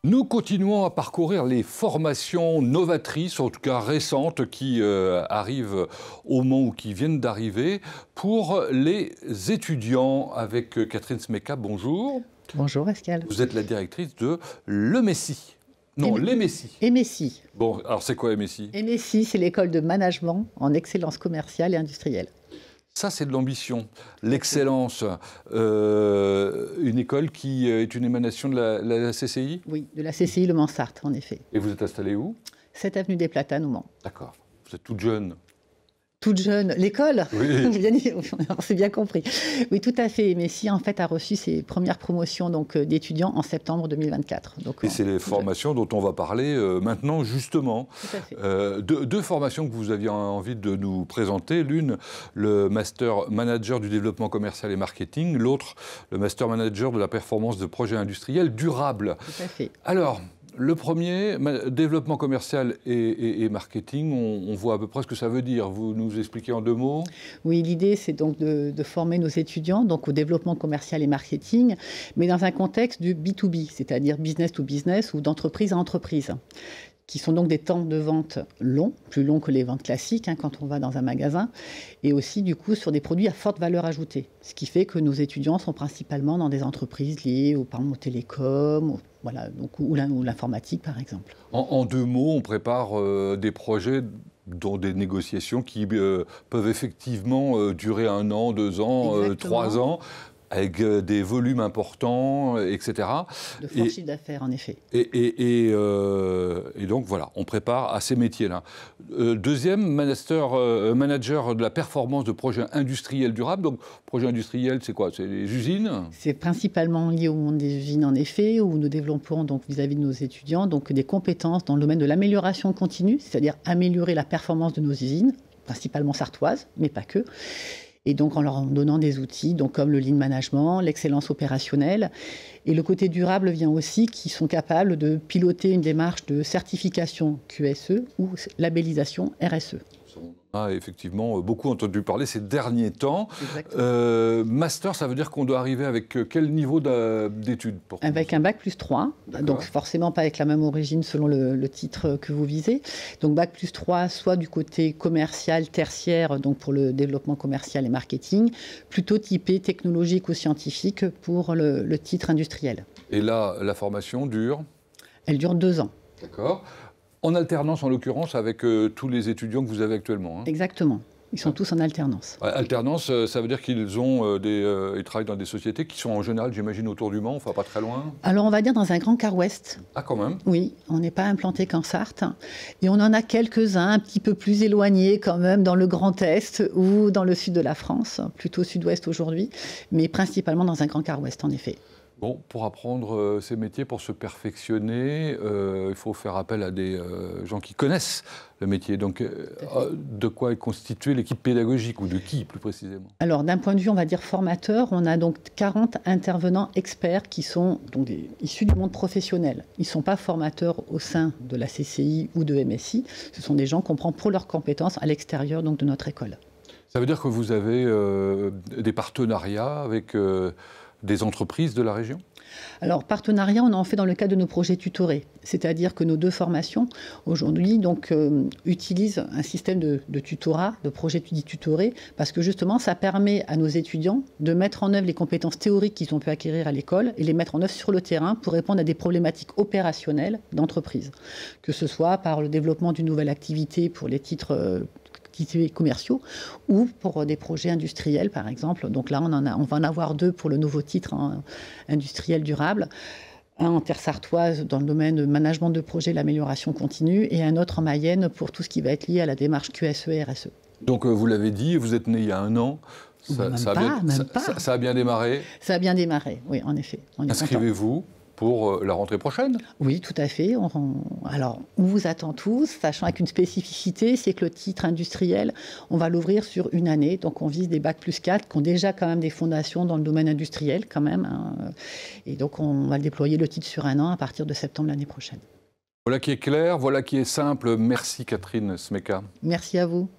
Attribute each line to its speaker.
Speaker 1: Nous continuons à parcourir les formations novatrices, en tout cas récentes, qui arrivent au moment ou qui viennent d'arriver, pour les étudiants. Avec Catherine Smeka, bonjour.
Speaker 2: Bonjour Pascal.
Speaker 1: Vous êtes la directrice de l'EMESSI. Non, l'EMESSI.
Speaker 2: EMESSI.
Speaker 1: Bon, alors c'est quoi EMESSI?
Speaker 2: EMESI, c'est l'école de management en excellence commerciale et industrielle.
Speaker 1: Ça, c'est de l'ambition. L'excellence, une école qui est une émanation de la CCI?
Speaker 2: Oui, de la CCI Le Mans-Sarthe, en effet.
Speaker 1: Et vous êtes installée où?
Speaker 2: 7 avenue des Platanes, au Mans.
Speaker 1: D'accord. Vous êtes toute jeune.
Speaker 2: Toute jeune, l'école,
Speaker 1: oui.
Speaker 2: On s'est bien compris. Oui, tout à fait. Messi, en fait, a reçu ses premières promotions d'étudiants en septembre 2024.
Speaker 1: Et c'est les formations dont on va parler maintenant, justement.
Speaker 2: Tout à fait.
Speaker 1: Deux formations que vous aviez envie de nous présenter. L'une, le Master Manager du développement commercial et marketing. L'autre, le Master Manager de la performance de projets industriels durables.
Speaker 2: Tout à fait.
Speaker 1: Alors, le premier, développement commercial et marketing, on voit à peu près ce que ça veut dire. Vous nous expliquez en 2 mots?
Speaker 2: Oui, l'idée, c'est donc de former nos étudiants donc au développement commercial et marketing, mais dans un contexte du B2B, c'est-à-dire business to business ou d'entreprise à entreprise, qui sont donc des temps de vente longs, plus longs que les ventes classiques quand on va dans un magasin, et aussi du coup sur des produits à forte valeur ajoutée. Ce qui fait que nos étudiants sont principalement dans des entreprises liées par exemple, aux télécoms, voilà, donc, ou l'informatique par exemple.
Speaker 1: En 2 mots, on prépare des projets dont des négociations qui peuvent effectivement durer 1 an, 2 ans, 3 ans, avec des volumes importants, etc.
Speaker 2: De forts chiffres d'affaires, en effet.
Speaker 1: Et donc, voilà, on prépare à ces métiers-là. Deuxième, manager de la performance de projets industriels durables. Donc, projet industriel, c'est quoi? C'est les usines? C'est
Speaker 2: principalement lié au monde des usines, en effet, où nous développons donc vis-à-vis de nos étudiants donc, des compétences dans le domaine de l'amélioration continue, c'est-à-dire améliorer la performance de nos usines, principalement sartoises, mais pas que. Et donc en leur donnant des outils donc comme le lean management, l'excellence opérationnelle. Et le côté durable vient aussi qu'ils sont capables de piloter une démarche de certification QSE ou labellisation RSE.
Speaker 1: On a effectivement beaucoup entendu parler ces derniers temps. Master, ça veut dire qu'on doit arriver avec quel niveau d'études?
Speaker 2: Avec un bac+3, donc forcément pas avec la même origine selon le titre que vous visez. Donc bac+3, soit du côté commercial, tertiaire, donc pour le développement commercial et marketing, plutôt typé technologique ou scientifique pour le titre industriel.
Speaker 1: Et là, la formation dure?
Speaker 2: Elle dure 2 ans.
Speaker 1: D'accord. En alternance, en l'occurrence, avec tous les étudiants que vous avez actuellement.
Speaker 2: Exactement. Ils sont tous en alternance.
Speaker 1: Alternance, ça veut dire qu'ils ils travaillent dans des sociétés qui sont en général, j'imagine, autour du Mans, enfin pas très loin?
Speaker 2: Alors on va dire dans un grand quart ouest.
Speaker 1: Ah, quand même?
Speaker 2: Oui, on n'est pas implanté qu'en Sarthe. Et on en a quelques-uns un petit peu plus éloignés quand même dans le Grand Est ou dans le sud de la France, plutôt sud-ouest aujourd'hui, mais principalement dans un grand quart ouest en effet.
Speaker 1: Bon, pour apprendre ces métiers, pour se perfectionner, il faut faire appel à des gens qui connaissent le métier. Donc, de quoi est constituée l'équipe pédagogique, ou de qui, plus précisément?
Speaker 2: Alors, d'un point de vue, on va dire formateur, on a donc 40 intervenants experts qui sont donc issus du monde professionnel. Ils ne sont pas formateurs au sein de la CCI ou de MSI. Ce sont des gens qu'on prend pour leurs compétences à l'extérieur donc, de notre école.
Speaker 1: Ça veut dire que vous avez des partenariats avec des entreprises de la région?
Speaker 2: Alors, partenariat, on en fait dans le cadre de nos projets tutorés. C'est-à-dire que nos 2 formations, aujourd'hui, utilisent un système de tutorat, de projet tutoré, parce que justement, ça permet à nos étudiants de mettre en œuvre les compétences théoriques qu'ils ont pu acquérir à l'école et les mettre en œuvre sur le terrain pour répondre à des problématiques opérationnelles d'entreprise. Que ce soit par le développement d'une nouvelle activité pour les titres commerciaux ou pour des projets industriels par exemple. Donc là on va en avoir 2 pour le nouveau titre industriel durable, un en terre sartoise dans le domaine de management de projet, l'amélioration continue, et un autre en Mayenne pour tout ce qui va être lié à la démarche QSE et RSE.
Speaker 1: Donc vous l'avez dit, vous êtes né il y a 1 an. Ça a bien démarré? Ça a bien démarré,
Speaker 2: oui, en effet.
Speaker 1: Inscrivez-vous pour la rentrée prochaine?
Speaker 2: Oui, tout à fait. Alors, on vous attend tous, sachant avec une spécificité, c'est que le titre industriel, on va l'ouvrir sur 1 année. Donc, on vise des bac+4 qui ont déjà quand même des fondations dans le domaine industriel quand même. Et donc, on va déployer le titre sur 1 an à partir de septembre l'année prochaine.
Speaker 1: Voilà qui est clair, voilà qui est simple. Merci Catherine Smeka.
Speaker 2: Merci à vous.